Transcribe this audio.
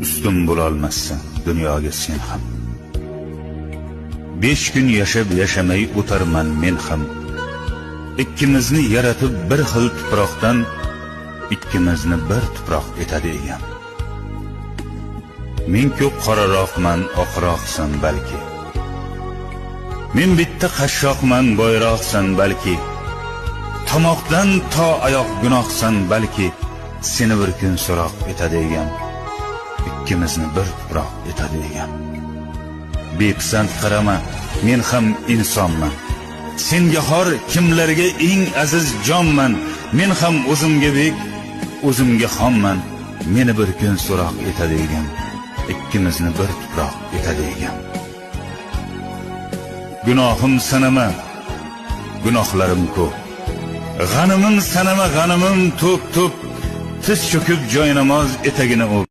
ustun bo'lolmassan dunyoga sen ham. 5 kun yashab yashamay o'tarman men ham. Ikkimizni yaratib bir xil tuproqdan, ikkimizni bir tuproq etadi egam. Men ko'p qoraroqman, oqroqsan balki. Men bitta qashshoqman, boyroqsan balki. Tomoqdan to oyoq gunohsan balki. Seni bir kun so'roq etadi egam. Ikkimizni bir tuproq etadi egam. Bepisand qarama, men ham insonman. Senga xor kimlarga eng aziz jonman. Men ham o'zimga bek, o'zimga xonman. Meni bir kun so'roq etadi egam. Ikkimizni bir tuproq etadi egam. Gunohim sanama, gunohlarim ko'p. G'animim sanama, g'animim to'p-to'p. Tiz cho'kib joynamoz etagini o'p.